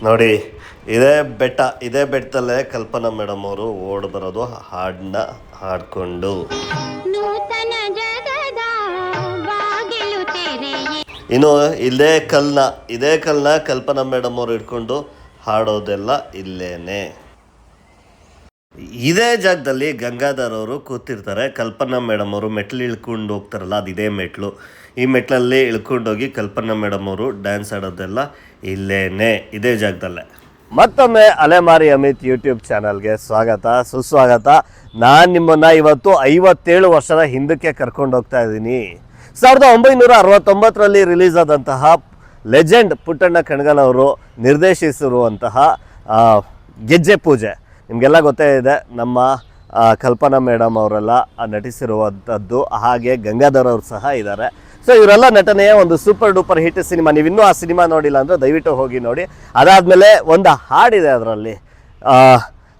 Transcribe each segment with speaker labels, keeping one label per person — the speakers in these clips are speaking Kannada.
Speaker 1: ನೋಡಿ, ಇದೇ ಬೆಟ್ಟದಲ್ಲೇ ಕಲ್ಪನಾ ಮೇಡಮ್ ಅವರು ಓಡ್ ಬರೋದು ಹಾಡನ್ನ ಹಾಡ್ಕೊಂಡು. ಇನ್ನು ಇದೇ ಕಲ್ನ ಕಲ್ಪನಾ ಮೇಡಮ್ ಅವರು ಇಟ್ಕೊಂಡು ಹಾಡೋದೆಲ್ಲ ಇಲ್ಲೇನೆ. ಇದೇ ಜಾಗದಲ್ಲಿ ಗಂಗಾಧರ್ ಅವರು ಕೂತಿರ್ತಾರೆ. ಕಲ್ಪನಾ ಮೇಡಮ್ ಅವರು ಮೆಟ್ಲು ಇಳ್ಕೊಂಡು ಹೋಗ್ತಾರಲ್ಲ, ಅದು ಇದೇ ಮೆಟ್ಲು. ಈ ಮೆಟ್ಲಲ್ಲಿ ಇಳ್ಕೊಂಡೋಗಿ ಕಲ್ಪನಾ ಮೇಡಮ್ ಅವರು ಡ್ಯಾನ್ಸ್ ಆಡೋದೆಲ್ಲ ಇಲ್ಲೇನೆ, ಇದೇ ಜಾಗದಲ್ಲೇ. ಮತ್ತೊಮ್ಮೆ ಅಲೆಮಾರಿ ಅಮಿತ್ ಯೂಟ್ಯೂಬ್ ಚಾನಲ್ಗೆ ಸುಸ್ವಾಗತ. ನಾನು ನಿಮ್ಮನ್ನು ಇವತ್ತು 57 ವರ್ಷದ ಹಿಂದಕ್ಕೆ ಕರ್ಕೊಂಡು ಹೋಗ್ತಾ ಇದ್ದೀನಿ. 1969ರಲ್ಲಿ ರಿಲೀಸ್ ಆದಂತಹ ಲೆಜೆಂಡ್ ಪುಟ್ಟಣ್ಣ ಕಣಗಾಲ್ ಅವರು ನಿರ್ದೇಶಿಸಿರುವಂತಹ ಗೆಜ್ಜೆ ಪೂಜೆ ನಿಮಗೆಲ್ಲ ಗೊತ್ತೇ ಇದೆ. ನಮ್ಮ ಕಲ್ಪನಾ ಮೇಡಮ್ ಅವರೆಲ್ಲ ನಟಿಸಿರುವಂಥದ್ದು, ಹಾಗೆ ಗಂಗಾಧರ್ ಅವರು ಸಹ ಇದ್ದಾರೆ. ಸೊ ಇವರೆಲ್ಲ ನಟನೆಯ ಒಂದು ಸೂಪರ್ ಡೂಪರ್ ಹಿಟ್ ಸಿನಿಮಾ. ನೀವು ಇನ್ನೂ ಆ ಸಿನಿಮಾ ನೋಡಿಲ್ಲ ಅಂದರೆ ದಯವಿಟ್ಟು ಹೋಗಿ ನೋಡಿ. ಅದಾದಮೇಲೆ ಒಂದು ಹಾಡಿದೆ ಅದರಲ್ಲಿ,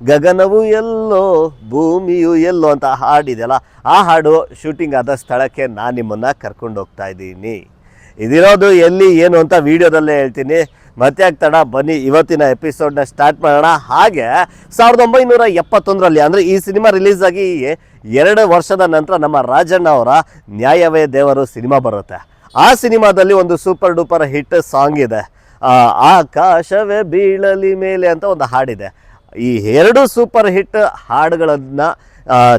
Speaker 1: ಗಗನವು ಎಲ್ಲೋ ಭೂಮಿಯು ಎಲ್ಲೋ ಅಂತ ಹಾಡಿದೆಯಲ್ಲ, ಆ ಹಾಡು ಶೂಟಿಂಗ್ ಆದ ಸ್ಥಳಕ್ಕೆ ನಾನು ನಿಮ್ಮನ್ನು ಕರ್ಕೊಂಡು ಹೋಗ್ತಾ ಇದ್ದೀನಿ. ಇದಿರೋದು ಎಲ್ಲಿ ಏನು ಅಂತ ವಿಡಿಯೋದಲ್ಲೇ ಹೇಳ್ತೀನಿ. ಮತ್ತೆ ತಡ, ಬನ್ನಿ ಇವತ್ತಿನ ಎಪಿಸೋಡ್ನ ಸ್ಟಾರ್ಟ್ ಮಾಡೋಣ. ಹಾಗೆ 1971ರಲ್ಲಿ ಅಂದರೆ ಈ ಸಿನಿಮಾ ರಿಲೀಸ್ ಆಗಿ 2 ವರ್ಷದ ನಂತರ ನಮ್ಮ ರಾಜಣ್ಣ ಅವರ ನ್ಯಾಯವೇ ದೇವರು ಸಿನಿಮಾ ಬರುತ್ತೆ. ಆ ಸಿನಿಮಾದಲ್ಲಿ ಒಂದು ಸೂಪರ್ ಡೂಪರ್ ಹಿಟ್ ಸಾಂಗ್ ಇದೆ, ಆಕಾಶವೇ ಬೀಳಲಿ ಮೇಲೆ ಅಂತ ಒಂದು ಹಾಡಿದೆ. ಈ 2 ಸೂಪರ್ ಹಿಟ್ ಹಾಡುಗಳನ್ನು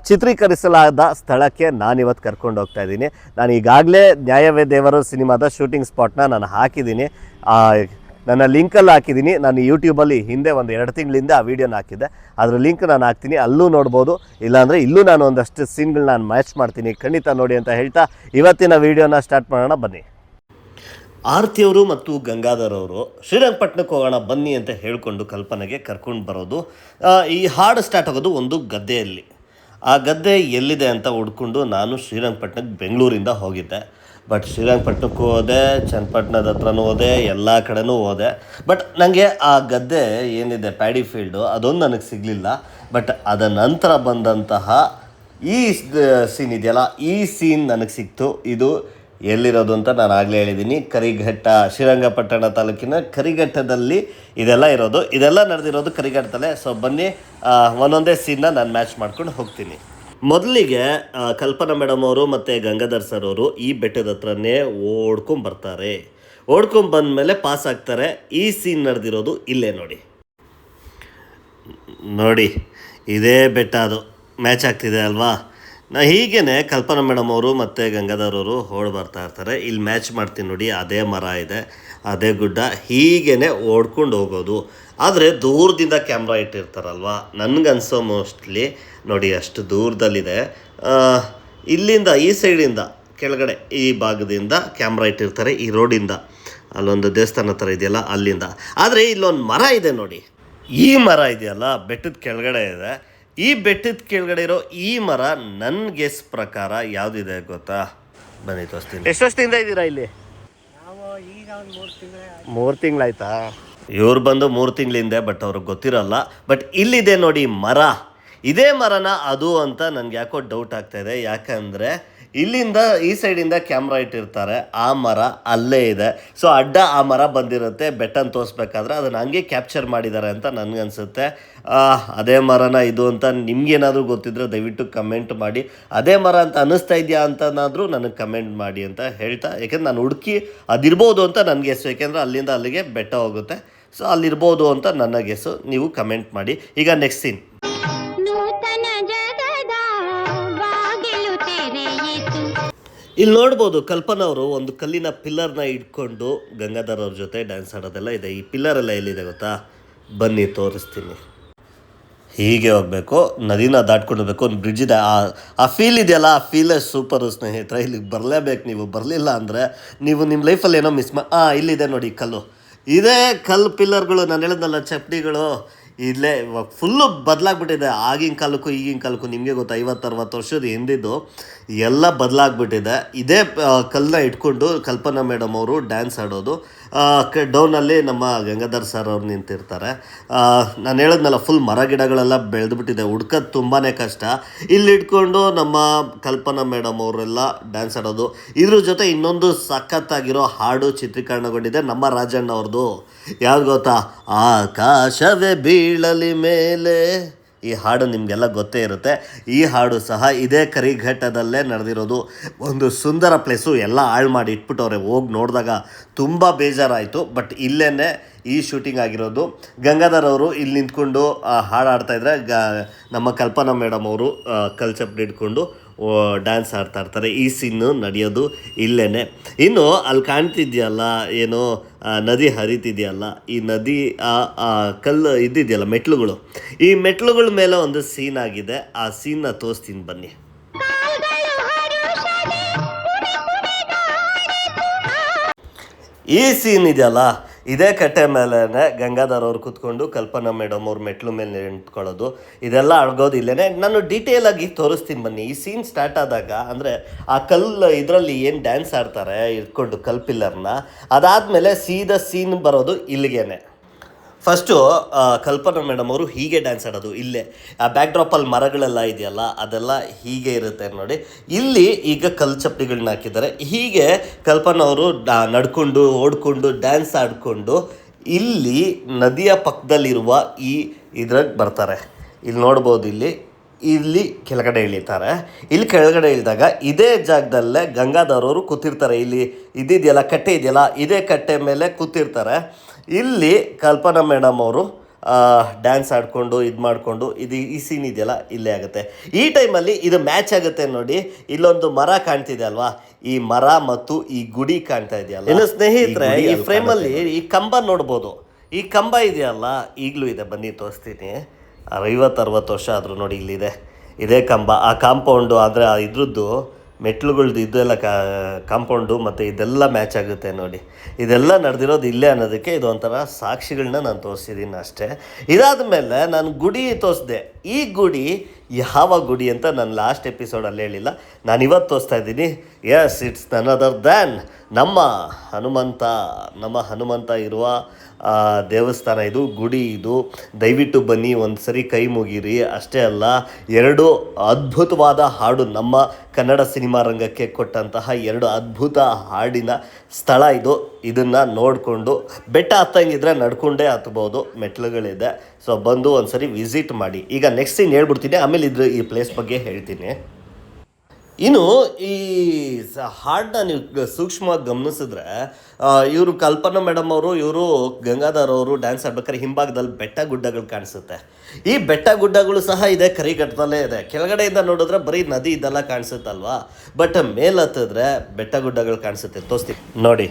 Speaker 1: ಚಿತ್ರೀಕರಿಸಲಾದ ಸ್ಥಳಕ್ಕೆ ನಾನಿವತ್ತು ಕರ್ಕೊಂಡು ಹೋಗ್ತಾ ಇದ್ದೀನಿ. ನಾನು ಈಗಾಗಲೇ ನ್ಯಾಯವೇ ದೇವರು ಸಿನಿಮಾದ ಶೂಟಿಂಗ್ ಸ್ಪಾಟ್ನ ನಾನು ಹಾಕಿದ್ದೀನಿ, ನನ್ನ ಲಿಂಕಲ್ಲಿ ಹಾಕಿದ್ದೀನಿ. ನಾನು ಯೂಟ್ಯೂಬಲ್ಲಿ ಹಿಂದೆ ಒಂದು 2 ತಿಂಗಳಿಂದ ಆ ವಿಡಿಯೋನ ಹಾಕಿದ್ದೆ, ಅದರ ಲಿಂಕ್ ನಾನು ಹಾಕ್ತೀನಿ, ಅಲ್ಲೂ ನೋಡ್ಬೋದು. ಇಲ್ಲಾಂದರೆ ಇಲ್ಲೂ ನಾನು ಒಂದಷ್ಟು ಸೀನ್ಗಳು ನಾನು ಮ್ಯಾಚ್ ಮಾಡ್ತೀನಿ, ಖಂಡಿತ ನೋಡಿ ಅಂತ ಹೇಳ್ತಾ ಇವತ್ತಿನ ವಿಡಿಯೋನ ಸ್ಟಾರ್ಟ್ ಮಾಡೋಣ, ಬನ್ನಿ. ಆರ್ತಿಯವರು ಮತ್ತು ಗಂಗಾಧರ್ ಅವರು ಶ್ರೀರಂಗಪಟ್ಟಣಕ್ಕೆ ಹೋಗೋಣ ಬನ್ನಿ ಅಂತ ಹೇಳಿಕೊಂಡು ಕಲ್ಪನೆಗೆ ಕರ್ಕೊಂಡು ಬರೋದು. ಈ ಹಾಡು ಸ್ಟಾರ್ಟ್ ಆಗೋದು ಒಂದು ಗದ್ದೆಯಲ್ಲಿ. ಆ ಗದ್ದೆ ಎಲ್ಲಿದೆ ಅಂತ ಹುಡ್ಕೊಂಡು ನಾನು ಶ್ರೀರಂಗಪಟ್ಟಣಕ್ಕೆ ಬೆಂಗಳೂರಿಂದ ಹೋಗಿದ್ದೆ. ಬಟ್ ಶ್ರೀರಂಗಪಟ್ಟಣಕ್ಕೂ ಹೋದೆ, ಚನ್ನಪಟ್ಟಣದ ಹತ್ರನೂ ಹೋದೆ, ಎಲ್ಲ ಕಡೆನೂ ಹೋದೆ. ಬಟ್ ನನಗೆ ಆ ಗದ್ದೆ ಏನಿದೆ ಪ್ಯಾಡಿ ಫೀಲ್ಡು, ಅದೊಂದು ನನಗೆ ಸಿಗಲಿಲ್ಲ. ಬಟ್ ಅದರ ನಂತರ ಬಂದಂತಹ ಈ ಸೀನ್ ಇದೆಯಲ್ಲ, ಈ ಸೀನ್ ನನಗೆ ಸಿಕ್ತು. ಇದು ಎಲ್ಲಿರೋದು ಅಂತ ನಾನು ಆಗಲೇ ಹೇಳಿದ್ದೀನಿ, ಕರಿಘಟ್ಟ, ಶ್ರೀರಂಗಪಟ್ಟಣ ತಾಲೂಕಿನ ಕರಿಘಟ್ಟದಲ್ಲಿ ಇದೆಲ್ಲ ಇರೋದು. ಇದೆಲ್ಲ ನಡೆದಿರೋದು ಕರಿಘಟ್ಟದಲ್ಲೇ. ಸೊ ಬನ್ನಿ ಒಂದೊಂದೇ ಸೀನ್ನ ನಾನು ಮ್ಯಾಚ್ ಮಾಡ್ಕೊಂಡು ಹೋಗ್ತೀನಿ. ಮೊದಲಿಗೆ ಕಲ್ಪನಾ ಮೇಡಮ್ ಅವರು ಮತ್ತು ಗಂಗಾಧರ್ ಸರ್ ಅವರು ಈ ಬೆಟ್ಟದ ಹತ್ರನೇ ಓಡ್ಕೊಂಬರ್ತಾರೆ. ಓಡ್ಕೊಂಬಂದಮೇಲೆ ಪಾಸ್ ಆಗ್ತಾರೆ. ಈ ಸೀನ್ ನಡೆದಿರೋದು ಇಲ್ಲೇ ನೋಡಿ, ಇದೇ ಬೆಟ್ಟ, ಅದು ಮ್ಯಾಚ್ ಆಗ್ತಿದೆ ಅಲ್ವಾ. ಹೀಗೇ ಕಲ್ಪನಾ ಮೇಡಮ್ ಅವರು ಮತ್ತು ಗಂಗಾಧರ್ ಅವರು ಬರ್ತಾ ಇರ್ತಾರೆ. ಇಲ್ಲಿ ಮ್ಯಾಚ್ ಮಾಡ್ತೀನಿ ನೋಡಿ, ಅದೇ ಮರ ಇದೆ, ಅದೇ ಗುಡ್ಡ, ಹೀಗೇ ಓಡ್ಕೊಂಡು ಹೋಗೋದು. ಆದರೆ ದೂರದಿಂದ ಕ್ಯಾಮ್ರಾ ಇಟ್ಟಿರ್ತಾರಲ್ವ, ನನಗನ್ಸೋ ಮೋಸ್ಟ್ಲಿ ನೋಡಿ ಅಷ್ಟು ದೂರದಲ್ಲಿದೆ. ಇಲ್ಲಿಂದ ಈ ಸೈಡಿಂದ ಕೆಳಗಡೆ ಈ ಭಾಗದಿಂದ ಕ್ಯಾಮ್ರಾ ಇಟ್ಟಿರ್ತಾರೆ, ಈ ರೋಡಿಂದ. ಅಲ್ಲೊಂದು ದೇವಸ್ಥಾನ ಥರ ಇದೆಯಲ್ಲ ಅಲ್ಲಿಂದ. ಆದರೆ ಇಲ್ಲೊಂದು ಮರ ಇದೆ ನೋಡಿ, ಈ ಮರ ಇದೆಯಲ್ಲ ಬೆಟ್ಟದ ಕೆಳಗಡೆ ಇದೆ. ಈ ಬೆಟ್ಟದ ಕೆಳಗಡೆ ಇರೋ ಈ ಮರ ನನ್ನ ಗೆಸ್ ಪ್ರಕಾರ ಯಾವುದಿದೆ ಗೊತ್ತಾ? ಬನ್ನಿ ತೋರಿಸ್ತೀನಿ. ಎಷ್ಟು ವರ್ಷದಿಂದ ಇದ್ದೀರಾ ಇಲ್ಲಿ? 3 ತಿಂಗಳಾಯ್ತಾ? ಇವ್ರು ಬಂದು 3 ತಿಂಗಳಿಂದ, ಬಟ್ ಅವ್ರಿಗೆ ಗೊತ್ತಿರಲ್ಲ. ಬಟ್ ಇಲ್ಲಿದೆ ನೋಡಿ ಮರ, ಇದೇ ಮರನ ಅದು ಅಂತ ನನಗೆ ಯಾಕೋ ಡೌಟ್ ಆಗ್ತಾಯಿದೆ. ಯಾಕಂದರೆ ಇಲ್ಲಿಂದ ಈ ಸೈಡಿಂದ ಕ್ಯಾಮ್ರಾ ಇಟ್ಟಿರ್ತಾರೆ, ಆ ಮರ ಅಲ್ಲೇ ಇದೆ. ಸೊ ಅಡ್ಡ ಆ ಮರ ಬಂದಿರುತ್ತೆ. ಬೆಟ್ಟನ ತೋರಿಸ್ಬೇಕಾದ್ರೆ ಅದನ್ನು ಹಂಗೆ ಕ್ಯಾಪ್ಚರ್ ಮಾಡಿದ್ದಾರೆ ಅಂತ ನನಗನ್ಸುತ್ತೆ. ಅದೇ ಮರನ ಇದು ಅಂತ ನಿಮ್ಗೇನಾದರೂ ಗೊತ್ತಿದ್ರೆ ದಯವಿಟ್ಟು ಕಮೆಂಟ್ ಮಾಡಿ. ಅದೇ ಮರ ಅಂತ ಅನ್ನಿಸ್ತಾ ಇದೆಯಾ ಅಂತನಾದರೂ ನನಗೆ ಕಮೆಂಟ್ ಮಾಡಿ ಅಂತ ಹೇಳ್ತಾ, ಯಾಕೆಂದ್ರೆ ನಾನು ಹುಡುಕಿ ಅದಿರ್ಬೋದು ಅಂತ ನನಗೆ ಗೆಸ್ಸು. ಯಾಕೆಂದರೆ ಅಲ್ಲಿಂದ ಅಲ್ಲಿಗೆ ಬೆಟ್ಟ ಹೋಗುತ್ತೆ. ಸೊ ಅಲ್ಲಿರ್ಬೋದು ಅಂತ ನನ್ನ ಗೆಸ್ಸು, ನೀವು ಕಮೆಂಟ್ ಮಾಡಿ. ಈಗ ನೆಕ್ಸ್ಟ್ ಸೀನ್. ಇಲ್ಲಿ ನೋಡ್ಬೋದು ಕಲ್ಪನಾ ಅವರು ಒಂದು ಕಲ್ಲಿನ ಪಿಲ್ಲರ್ನ ಇಟ್ಕೊಂಡು ಗಂಗಾಧರ್ ಅವ್ರ ಜೊತೆ ಡ್ಯಾನ್ಸ್ ಆಡೋದೆಲ್ಲ ಇದೆ. ಈ ಪಿಲ್ಲರೆಲ್ಲ ಎಲ್ಲಿದೆ ಗೊತ್ತಾ? ಬನ್ನಿ ತೋರಿಸ್ತೀನಿ. ಹೀಗೆ ಹೋಗಬೇಕು, ನದಿನ ದಾಟ್ಕೊಂಡು ಹೋಗ್ಬೇಕು. ಒಂದು ಬ್ರಿಡ್ಜ್ ಇದೆ, ಆ ಫೀಲ್ ಇದೆಯಲ್ಲ, ಆ ಫೀಲೇ ಸೂಪರು ಸ್ನೇಹಿತರೆ. ಇಲ್ಲಿಗೆ ಬರಲೇಬೇಕು. ನೀವು ಬರಲಿಲ್ಲ ಅಂದರೆ ನೀವು ನಿಮ್ಮ ಲೈಫಲ್ಲಿ ಏನೋ ಮಿಸ್ ಇಲ್ಲಿದೆ ನೋಡಿ ಕಲ್ಲು. ಇದೇ ಕಲ್ಲು ಪಿಲ್ಲರ್ಗಳು, ನಾನು ಹೇಳಿದ್ನಲ್ಲ ಚಪ್ಪಡಿಗಳು, ಇಲ್ಲೇ ಫುಲ್ಲು ಬದಲಾಗ್ಬಿಟ್ಟಿದೆ. ಆಗಿನ ಕಾಲಕ್ಕೂ ಈಗಿನ ಕಾಲಕ್ಕೂ ನಿಮಗೆ ಗೊತ್ತು, 50-60 ವರ್ಷದ ಹಿಂದಿದ್ದು ಎಲ್ಲ ಬದಲಾಗ್ಬಿಟ್ಟಿದೆ. ಇದೇ ಕಲ್ಲನ್ನ ಇಟ್ಕೊಂಡು ಕಲ್ಪನಾ ಮೇಡಮ್ ಅವರು ಡ್ಯಾನ್ಸ್ ಆಡೋದು. ಡೌನಲ್ಲಿ ನಮ್ಮ ಗಂಗಾಧರ್ ಸರ್ ಅವ್ರು ನಿಂತಿರ್ತಾರೆ. ನಾನು ಹೇಳಿದ್ನಲ್ಲ, ಫುಲ್ ಮರ ಗಿಡಗಳೆಲ್ಲ ಬೆಳೆದ್ಬಿಟ್ಟಿದೆ, ಹುಡ್ಕೋದು ತುಂಬಾ ಕಷ್ಟ. ಇಲ್ಲಿ ಇಟ್ಕೊಂಡು ನಮ್ಮ ಕಲ್ಪನಾ ಮೇಡಮ್ ಅವರೆಲ್ಲ ಡ್ಯಾನ್ಸ್ ಆಡೋದು. ಇದ್ರ ಜೊತೆ ಇನ್ನೊಂದು ಸಖತ್ತಾಗಿರೋ ಹಾಡು ಚಿತ್ರೀಕರಣಗೊಂಡಿದೆ ನಮ್ಮ ರಾಜಣ್ಣ ಅವ್ರದ್ದು. ಯಾವ್ದು ಗೊತ್ತಾ? ಆಕಾಶವೇ ಬೀಳಲಿ ಮೇಲೆ. ಈ ಹಾಡು ನಿಮಗೆಲ್ಲ ಗೊತ್ತೇ ಇರುತ್ತೆ. ಈ ಹಾಡು ಸಹ ಇದೇ ಕರಿಘಟ್ಟದಲ್ಲೇ ನಡೆದಿರೋದು. ಒಂದು ಸುಂದರ ಪ್ಲೇಸು, ಎಲ್ಲ ಹಾಳು ಮಾಡಿ ಇಟ್ಬಿಟ್ಟವ್ರೆ. ಹೋಗಿ ನೋಡಿದಾಗ ತುಂಬ ಬೇಜಾರಾಯಿತು. ಬಟ್ ಇಲ್ಲೇ ಈ ಶೂಟಿಂಗ್ ಆಗಿರೋದು. ಗಂಗಾಧರ್ ಅವರು ಇಲ್ಲಿ ನಿಂತ್ಕೊಂಡು ಹಾಡು ಆಡ್ತಾಯಿದ್ರೆ ನಮ್ಮ ಕಲ್ಪನಾ ಮೇಡಮ್ ಅವರು ಕಲ್ಚಪ್ಡಿ ಇಟ್ಕೊಂಡು ಡ್ಯಾನ್ಸ್ ಆಡ್ತಾ ಇರ್ತಾರೆ. ಈ ಸೀನು ನಡೆಯೋದು ಇಲ್ಲೇ. ಇನ್ನು ಅಲ್ಲಿ ಕಾಣ್ತಿದೆಯಲ್ಲ, ಏನೋ ನದಿ ಹರಿತಿದೆಯಲ್ಲ, ಈ ನದಿ ಕಲ್ಲು ಇದ್ದಿದೆಯಲ್ಲ, ಮೆಟ್ಲುಗಳು, ಈ ಮೆಟ್ಲುಗಳ ಮೇಲೆ ಒಂದು ಸೀನ್ ಆಗಿದೆ. ಆ ಸೀನ್ನ ತೋರಿಸ್ತೀನಿ ಬನ್ನಿ. ಈ ಸೀನ್ ಇದೆಯಲ್ಲ, ಇದೇ ಕಟ್ಟೆ ಮೇಲೆ ಗಂಗಾಧರ್ ಅವ್ರು ಕೂತ್ಕೊಂಡು ಕಲ್ಪನಾ ಮೇಡಮ್ ಅವ್ರ ಮೆಟ್ಲು ಮೇಲೆ ನಿಂತ್ಕೊಳ್ಳೋದು, ಇದೆಲ್ಲ ಆಗೋದು ಇಲ್ಲೇ. ನಾನು ಡೀಟೇಲಾಗಿ ತೋರಿಸ್ತೀನಿ ಬನ್ನಿ. ಈ ಸೀನ್ ಸ್ಟಾರ್ಟ್ ಆದಾಗ, ಅಂದರೆ ಆ ಕಲ್ಲು ಇದರಲ್ಲಿ ಏನು ಡ್ಯಾನ್ಸ್ ಆಡ್ತಾರೆ ಇಟ್ಕೊಂಡು ಕಲ್ ಪಿಲ್ಲರ್ನ, ಅದಾದಮೇಲೆ ಸೀದಾ ಸೀನ್ ಬರೋದು ಇಲ್ಲಿಗೇನೆ. ಫಸ್ಟು ಕಲ್ಪನಾ ಮೇಡಮ್ ಅವರು ಹೀಗೆ ಡ್ಯಾನ್ಸ್ ಆಡೋದು. ಇಲ್ಲೇ ಆ ಬ್ಯಾಕ್ ಡ್ರಾಪಲ್ಲಿ ಮರಗಳೆಲ್ಲ ಇದೆಯಲ್ಲ, ಅದೆಲ್ಲ ಹೀಗೆ ಇರುತ್ತೆ ನೋಡಿ. ಇಲ್ಲಿ ಈಗ ಕಲ್ಲು ಚಪ್ಪಡಿಗಳನ್ನ ಹಾಕಿದ್ದಾರೆ. ಹೀಗೆ ಕಲ್ಪನಾ ಅವರು ನಡ್ಕೊಂಡು ಓಡ್ಕೊಂಡು ಡ್ಯಾನ್ಸ್ ಆಡಿಕೊಂಡು ಇಲ್ಲಿ ನದಿಯ ಪಕ್ಕದಲ್ಲಿರುವ ಈ ಇದ್ರಾಗ ಬರ್ತಾರೆ. ಇಲ್ಲಿ ನೋಡ್ಬೋದು, ಇಲ್ಲಿ ಕೆಳಗಡೆ ಇಳಿತಾರೆ. ಇಲ್ಲಿ ಕೆಳಗಡೆ ಇಳಿದಾಗ ಇದೇ ಜಾಗದಲ್ಲೇ ಗಂಗಾಧರ್ ಅವರು ಕೂತಿರ್ತಾರೆ. ಇಲ್ಲಿ ಇದಿದೆಯಲ್ಲ, ಕಟ್ಟೆ ಇದೆಯಲ್ಲ, ಇದೇ ಕಟ್ಟೆ ಮೇಲೆ ಕೂತಿರ್ತಾರೆ. ಇಲ್ಲಿ ಕಲ್ಪನಾ ಮೇಡಮ್ ಅವರು ಡ್ಯಾನ್ಸ್ ಆಡಿಕೊಂಡು ಇದು ಮಾಡಿಕೊಂಡು ಈ ಸೀನ್ ಇದೆಯಲ್ಲ, ಇಲ್ಲೇ ಆಗುತ್ತೆ. ಈ ಟೈಮಲ್ಲಿ ಇದು ಮ್ಯಾಚ್ ಆಗುತ್ತೆ ನೋಡಿ. ಇಲ್ಲೊಂದು ಮರ ಕಾಣ್ತಿದೆ ಅಲ್ವಾ, ಈ ಮರ ಮತ್ತು ಈ ಗುಡಿ ಕಾಣ್ತಾ ಇದೆಯಲ್ಲ. ಇನ್ನು ಸ್ನೇಹಿತರೆ, ಈ ಫ್ರೇಮಲ್ಲಿ ಈ ಕಂಬ ನೋಡ್ಬೋದು. ಈ ಕಂಬ ಇದೆಯಲ್ಲ, ಈಗಲೂ ಇದೆ, ಬನ್ನಿ ತೋರಿಸ್ತೀನಿ. 50-60 ವರ್ಷ ಆದರೂ ನೋಡಿ, ಇಲ್ಲಿದೆ ಇದೇ ಕಂಬ. ಆ ಕಾಂಪೌಂಡು ಆದರೆ ಇದ್ರದ್ದು ಮೆಟ್ಲುಗಳ್ದು ಇದೆಲ್ಲ ಕಾಂಪೌಂಡು ಮತ್ತು ಇದೆಲ್ಲ ಮ್ಯಾಚ್ ಆಗುತ್ತೆ ನೋಡಿ. ಇದೆಲ್ಲ ನಡೆದಿರೋದು ಇಲ್ಲೇ ಅನ್ನೋದಕ್ಕೆ ಇದು ಒಂಥರ ಸಾಕ್ಷಿಗಳನ್ನ ನಾನು ತೋರಿಸಿದ್ದೀನಿ ಅಷ್ಟೇ. ಇದಾದ ಮೇಲೆ ನಾನು ಗುಡಿ ತೋರಿಸಿದೆ. ಈ ಗುಡಿ ಯಾವ ಗುಡಿ ಅಂತ ನಾನು ಲಾಸ್ಟ್ ಎಪಿಸೋಡಲ್ಲಿ ಹೇಳಿಲ್ಲ, ನಾನು ಇವತ್ತು ತೋರಿಸ್ತಾ ಇದ್ದೀನಿ. Yes, it's none other than ನಮ್ಮ ಹನುಮಂತ ಇರುವ ದೇವಸ್ಥಾನ ಇದು, ಗುಡಿ ಇದು. ದಯವಿಟ್ಟು ಬನ್ನಿ, ಒಂದು ಸರಿ ಕೈ ಮುಗಿರಿ. ಅಷ್ಟೇ ಅಲ್ಲ, 2 ಅದ್ಭುತವಾದ ಹಾಡು, ನಮ್ಮ ಕನ್ನಡ ಸಿನಿಮಾ ರಂಗಕ್ಕೆ ಕೊಟ್ಟಂತಹ 2 ಅದ್ಭುತ ಹಾಡಿನ ಸ್ಥಳ ಇದು. ಇದನ್ನು ನೋಡಿಕೊಂಡು ಬೆಟ್ಟ ಹತ್ತಂಗಿದ್ರೆ ನಡ್ಕೊಂಡೇ ಹತ್ಬೋದು, ಮೆಟ್ಲುಗಳಿದೆ. ಸೊ ಬಂದು ಒಂದು ಸರಿ ವಿಸಿಟ್ ಮಾಡಿ. ಈಗ ನೆಕ್ಸ್ಟ್ ಸೀನ್ ಹೇಳ್ಬಿಡ್ತೀನಿ, ಆಮೇಲೆ ಈ ಪ್ಲೇಸ್ ಬಗ್ಗೆ ಹೇಳ್ತೀನಿ. ಇನ್ನು ಈ ಹಾಡನ್ನ ನೀವು ಸೂಕ್ಷ್ಮವಾಗಿ ಗಮನಿಸಿದ್ರೆ, ಇವರು ಕಲ್ಪನಾ ಮೇಡಮ್ ಅವರು, ಇವರು ಗಂಗಾಧರ್ ಅವರು ಡ್ಯಾನ್ಸ್ ಆಡ್ಬೇಕಾದ್ರೆ ಹಿಂಭಾಗದಲ್ಲಿ ಬೆಟ್ಟ ಗುಡ್ಡಗಳು ಕಾಣಿಸುತ್ತೆ. ಈ ಬೆಟ್ಟ ಗುಡ್ಡಗಳು ಸಹ ಇದೆ, ಕರಿಘಟ್ಟದಲ್ಲೇ ಇದೆ. ಕೆಳಗಡೆಯಿಂದ ನೋಡಿದ್ರೆ ಬರೀ ನದಿ ಇದೆಲ್ಲ ಕಾಣಿಸುತ್ತಲ್ವಾ, ಬಟ್ ಮೇಲೆ ಹತ್ತಿದ್ರೆ ಬೆಟ್ಟ ಗುಡ್ಡಗಳು ಕಾಣಿಸುತ್ತೆ. ತೋರಿಸ್ತೀನಿ ನೋಡಿ,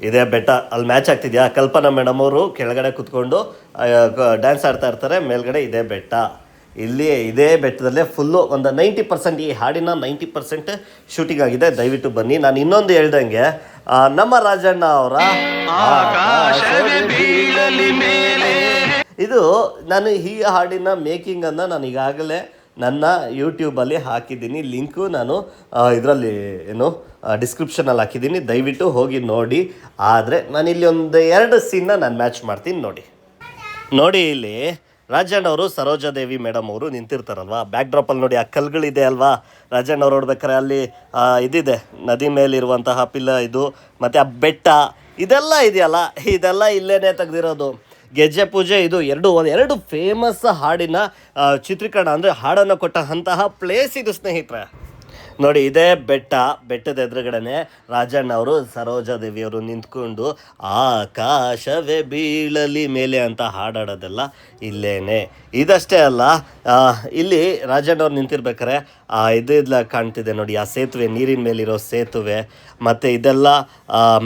Speaker 1: ಇದೇ ಬೆಟ್ಟ. ಅಲ್ಲಿ ಮ್ಯಾಚ್ ಆಗ್ತಿದೆಯಾ? ಕಲ್ಪನಾ ಮೇಡಮ್ ಅವರು ಕೆಳಗಡೆ ಕೂತ್ಕೊಂಡು ಡ್ಯಾನ್ಸ್ ಆಡ್ತಾ ಇರ್ತಾರೆ, ಮೇಲ್ಗಡೆ ಇದೇ ಬೆಟ್ಟ. ಇಲ್ಲಿ ಇದೇ ಬೆಟ್ಟದಲ್ಲೇ ಫುಲ್ಲು ಒಂದು 90%, ಈ ಹಾಡಿನ 90% ಶೂಟಿಂಗ್ ಆಗಿದೆ. ದಯವಿಟ್ಟು ಬನ್ನಿ. ನಾನು ಇನ್ನೊಂದು ಹೇಳ್ದಂಗೆ, ನಮ್ಮ ರಾಜಣ್ಣ ಅವರ ಇದು, ನಾನು ಈ ಹಾಡಿನ ಮೇಕಿಂಗನ್ನು ನಾನು ಈಗಾಗಲೇ ನನ್ನ ಯೂಟ್ಯೂಬಲ್ಲಿ ಹಾಕಿದ್ದೀನಿ. ಲಿಂಕು ನಾನು ಇದರಲ್ಲಿ ಡಿಸ್ಕ್ರಿಪ್ಷನಲ್ಲಿ ಹಾಕಿದ್ದೀನಿ. ದಯವಿಟ್ಟು ಹೋಗಿ ನೋಡಿ. ಆದರೆ ನಾನಿಲ್ಲಿ ಒಂದು 2 ಸೀನ್ನ ನಾನು ಮ್ಯಾಚ್ ಮಾಡ್ತೀನಿ ನೋಡಿ. ಇಲ್ಲಿ ರಾಜಣ್ಣ ಅವರು, ಸರೋಜಾದೇವಿ ಮೇಡಮ್ ಅವರು ನಿಂತಿರ್ತಾರಲ್ವ, ಬ್ಯಾಕ್ ಡ್ರಾಪಲ್ಲಿ ನೋಡಿ, ಆ ಕಲ್ಗಳಿದೆ ಅಲ್ವಾ. ರಾಜಣ್ಣ ಅವ್ರು ನೋಡ್ಬೇಕಾರೆ ಅಲ್ಲಿ ಇದಿದೆ, ನದಿ ಮೇಲಿರುವಂತಹ ಪಿಲ್ಲ ಇದು, ಮತ್ತು ಆ ಬೆಟ್ಟ ಇದೆಲ್ಲ ಇದೆಯಲ್ಲ, ಇದೆಲ್ಲ ಇಲ್ಲೇ ತೆಗೆದಿರೋದು. ಗೆಜ್ಜೆ ಪೂಜೆ ಇದು ಎರಡು ಫೇಮಸ್ ಹಾಡಿನ ಚಿತ್ರೀಕರಣ, ಅಂದರೆ ಹಾಡನ್ನು ಕೊಟ್ಟಂತಹ ಪ್ಲೇಸ್ ಇದು ಸ್ನೇಹಿತರೆ. ನೋಡಿ, ಇದೇ ಬೆಟ್ಟದ ಎದುರುಗಡೆನೆ ರಾಜಣ್ಣ ಅವರು, ಸರೋಜಾದೇವಿಯವರು ನಿಂತ್ಕೊಂಡು ಆಕಾಶವೇ ಬೀಳಲಿ ಮೇಲೆ ಅಂತ ಹಾಡಾಡೋದೆಲ್ಲ ಇಲ್ಲೇನೆ. ಇದಷ್ಟೇ ಅಲ್ಲ, ಇಲ್ಲಿ ರಾಜಣ್ಣ ಅವ್ರು ನಿಂತಿರ್ಬೇಕಾರೆ ಇದೆಲ್ಲ ಕಾಣ್ತಿದೆ ನೋಡಿ, ಆ ಸೇತುವೆ, ನೀರಿನ ಮೇಲಿರೋ ಸೇತುವೆ, ಮತ್ತು ಇದೆಲ್ಲ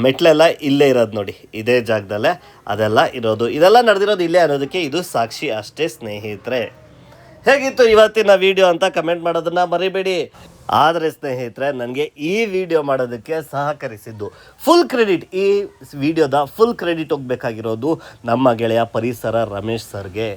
Speaker 1: ಮೆಟ್ಲೆಲ್ಲ ಇಲ್ಲೇ ಇರೋದು ನೋಡಿ, ಇದೇ ಜಾಗದಲ್ಲೇ ಅದೆಲ್ಲ ಇರೋದು. ಇದೆಲ್ಲ ನಡೆದಿರೋದು ಇಲ್ಲೇ ಅನ್ನೋದಕ್ಕೆ ಇದು ಸಾಕ್ಷಿ ಅಷ್ಟೇ ಸ್ನೇಹಿತರೆ. ಹೇಗಿತ್ತು ಇವತ್ತಿನ ವಿಡಿಯೋ ಅಂತ ಕಮೆಂಟ್ ಮಾಡೋದನ್ನು ಮರಿಬೇಡಿ. ಆದರೆ ಸ್ನೇಹಿತರೆ, ನನಗೆ ಈ ವಿಡಿಯೋ ಮಾಡೋದಕ್ಕೆ ಸಹಕರಿಸಿದ್ದು ಫುಲ್ ಕ್ರೆಡಿಟ್, ಈ ವಿಡಿಯೋದ ಫುಲ್ ಕ್ರೆಡಿಟ್ ಹೋಗಬೇಕಾಗಿರೋದು ನಮ್ಮ ಗೆಳೆಯ ಪರಿಸರ ರಮೇಶ್ ಸರ್ಗೆ.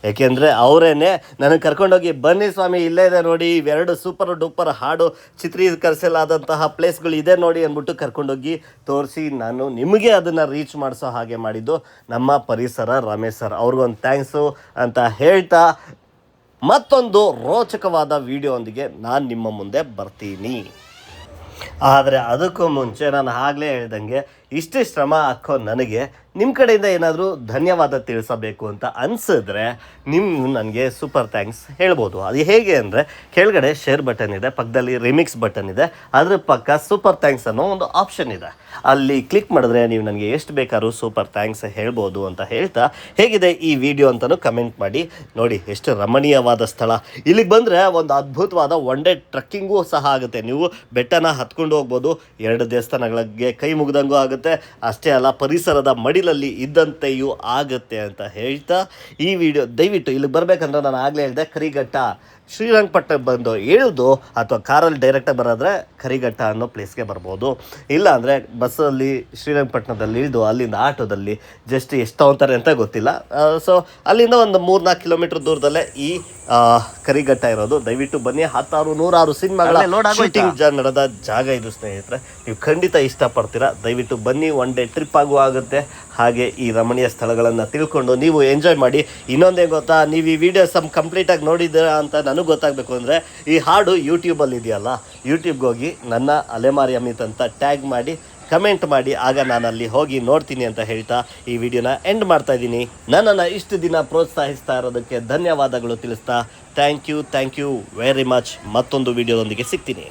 Speaker 1: ಏಕೆಂದರೆ ಅವರೇನೆ ನನಗೆ ಕರ್ಕೊಂಡೋಗಿ ಬನ್ನಿ ಸ್ವಾಮಿ ಇಲ್ಲೇ ಇದೆ ನೋಡಿ ಇವೆರಡು ಸೂಪರ್ ಡೂಪರ್ ಹಾಡು ಚಿತ್ರೀಕರಿಸಲಾದಂತಹ ಪ್ಲೇಸ್ಗಳು ಇದೆ ನೋಡಿ ಅಂದ್ಬಿಟ್ಟು ಕರ್ಕೊಂಡೋಗಿ ತೋರಿಸಿ ನಾನು ನಿಮಗೆ ಅದನ್ನು ರೀಚ್ ಮಾಡಿಸೋ ಹಾಗೆ ಮಾಡಿದ್ದು ನಮ್ಮ ಪರಿಸರ ರಮೇಶ್ ಸರ್ ಅವ್ರಿಗೊಂದು ಥ್ಯಾಂಕ್ಸು ಅಂತ ಹೇಳ್ತಾ ಮತ್ತೊಂದು ರೋಚಕವಾದ ವಿಡಿಯೋದೊಂದಿಗೆ ನಾನು ನಿಮ್ಮ ಮುಂದೆ ಬರ್ತೀನಿ. ಆದರೆ ಅದಕ್ಕೂ ಮುಂಚೆ ನಾನು ಆಗಲೇ ಹೇಳ್ದಂಗೆ ಇಷ್ಟು ಶ್ರಮ ಹಾಕೋ ನನಗೆ ನಿಮ್ಮ ಕಡೆಯಿಂದ ಏನಾದರೂ ಧನ್ಯವಾದ ತಿಳಿಸಬೇಕು ಅಂತ ಅನಿಸಿದ್ರೆ ನೀವು ನನಗೆ ಸೂಪರ್ ಥ್ಯಾಂಕ್ಸ್ ಹೇಳ್ಬೋದು. ಅದು ಹೇಗೆ ಅಂದರೆ ಕೆಳಗಡೆ ಶೇರ್ ಬಟನ್ ಇದೆ, ಪಕ್ಕದಲ್ಲಿ ರಿಮಿಕ್ಸ್ ಬಟನ್ ಇದೆ, ಅದ್ರ ಪಕ್ಕ ಸೂಪರ್ ಥ್ಯಾಂಕ್ಸ್ ಅನ್ನೋ ಒಂದು ಆಪ್ಷನ್ ಇದೆ. ಅಲ್ಲಿ ಕ್ಲಿಕ್ ಮಾಡಿದ್ರೆ ನೀವು ನನಗೆ ಎಷ್ಟು ಬೇಕಾದ್ರೂ ಸೂಪರ್ ಥ್ಯಾಂಕ್ಸ್ ಹೇಳ್ಬೋದು ಅಂತ ಹೇಳ್ತಾ ಹೇಗಿದೆ ಈ ವಿಡಿಯೋ ಅಂತಲೂ ಕಮೆಂಟ್ ಮಾಡಿ. ನೋಡಿ ಎಷ್ಟು ರಮಣೀಯವಾದ ಸ್ಥಳ. ಇಲ್ಲಿಗೆ ಬಂದರೆ ಒಂದು ಅದ್ಭುತವಾದ ಒನ್ ಡೇ ಟ್ರಕ್ಕಿಂಗೂ ಸಹ ಆಗುತ್ತೆ. ನೀವು ಬೆಟ್ಟನ ಹತ್ಕೊಂಡು ಹೋಗ್ಬೋದು, 2 ದೇವಸ್ಥಾನಗಳಿಗೆ ಕೈ ಮುಗ್ದಂಗೂ ಆಗುತ್ತೆ, ಅಷ್ಟೇ ಅಲ್ಲ ಪರಿಸರದ ಮಡಿಲಲ್ಲಿ ಇದ್ದಂತೆಯೂ ಆಗುತ್ತೆ ಅಂತ ಹೇಳ್ತಾ ಈ ವಿಡಿಯೋ ದಯವಿಟ್ಟು ಇಲ್ಲಿಗೆ ಬರಬೇಕಂದ್ರೆ ನಾನು ಆಗಲೇ ಹೇಳಿದೆ ಕರಿಘಟ್ಟ ಶ್ರೀರಂಗಪಟ್ಟಣಕ್ಕೆ ಬಂದು ಇಳಿದು ಅಥವಾ ಕಾರಲ್ಲಿ ಡೈರೆಕ್ಟಾಗಿ ಬರೋದ್ರೆ ಕರಿಘಟ್ಟ ಅನ್ನೋ ಪ್ಲೇಸ್ಗೆ ಬರ್ಬೋದು. ಇಲ್ಲ ಅಂದರೆ ಬಸ್ಸಲ್ಲಿ ಶ್ರೀರಂಗಪಟ್ಟಣದಲ್ಲಿ ಇಳಿದು ಅಲ್ಲಿಂದ ಆಟೋದಲ್ಲಿ ಜಸ್ಟ್ ಎಷ್ಟು ತೊಗೊತಾರೆ ಅಂತ ಗೊತ್ತಿಲ್ಲ. ಸೊ ಅಲ್ಲಿಂದ ಒಂದು 3-4 ಕಿಲೋಮೀಟ್ರ್ ದೂರದಲ್ಲೇ ಈ ಕರಿಘಟ್ಟ ಇರೋದು. ದಯವಿಟ್ಟು ಬನ್ನಿ. 10-100 ಸಿನಿಮಾಗಳ ಶೂಟಿಂಗ್ ನಡೆದ ಜಾಗ ಇದು ಸ್ನೇಹಿತರೆ. ನೀವು ಖಂಡಿತ ಇಷ್ಟಪಡ್ತೀರಾ. ದಯವಿಟ್ಟು ಬನ್ನಿ. ಒನ್ ಡೇ ಟ್ರಿಪ್ ಆಗೂ ಆಗುತ್ತೆ, ಹಾಗೆ ಈ ರಮಣೀಯ ಸ್ಥಳಗಳನ್ನು ತಿಳ್ಕೊಂಡು ನೀವು ಎಂಜಾಯ್ ಮಾಡಿ. ಇನ್ನೊಂದೇ ಗೊತ್ತಾ, ನೀವು ಈ ವಿಡಿಯೋ ಕಂಪ್ಲೀಟಾಗಿ ನೋಡಿದ್ದೀರಾ ಅಂತ ನನಗೆ ಗೊತ್ತಾಗಬೇಕು ಅಂದರೆ ಈ ಹಾಡು ಯೂಟ್ಯೂಬಲ್ಲಿ ಇದೆಯಲ್ಲ, ಯೂಟ್ಯೂಬ್ಗೆ ಹೋಗಿ ನನ್ನ ಅಲೆಮಾರಿ ಅಮಿತ್ ಅಂತ ಟ್ಯಾಗ್ ಮಾಡಿ ಕಮೆಂಟ್ ಮಾಡಿ, ಆಗ ನಾನು ಅಲ್ಲಿ ಹೋಗಿ ನೋಡ್ತೀನಿ ಅಂತ ಹೇಳ್ತಾ ಈ ವಿಡಿಯೋನ ಎಂಡ್ ಮಾಡ್ತಾ ಇದ್ದೀನಿ. ನನ್ನನ್ನು ಇಷ್ಟು ದಿನ ಪ್ರೋತ್ಸಾಹಿಸ್ತಾ ಇರೋದಕ್ಕೆ ಧನ್ಯವಾದಗಳು ತಿಳಿಸ್ತಾ ಥ್ಯಾಂಕ್ ಯು ವೆರಿ ಮಚ್. ಮತ್ತೊಂದು ವಿಡಿಯೋದೊಂದಿಗೆ ಸಿಗ್ತೀನಿ.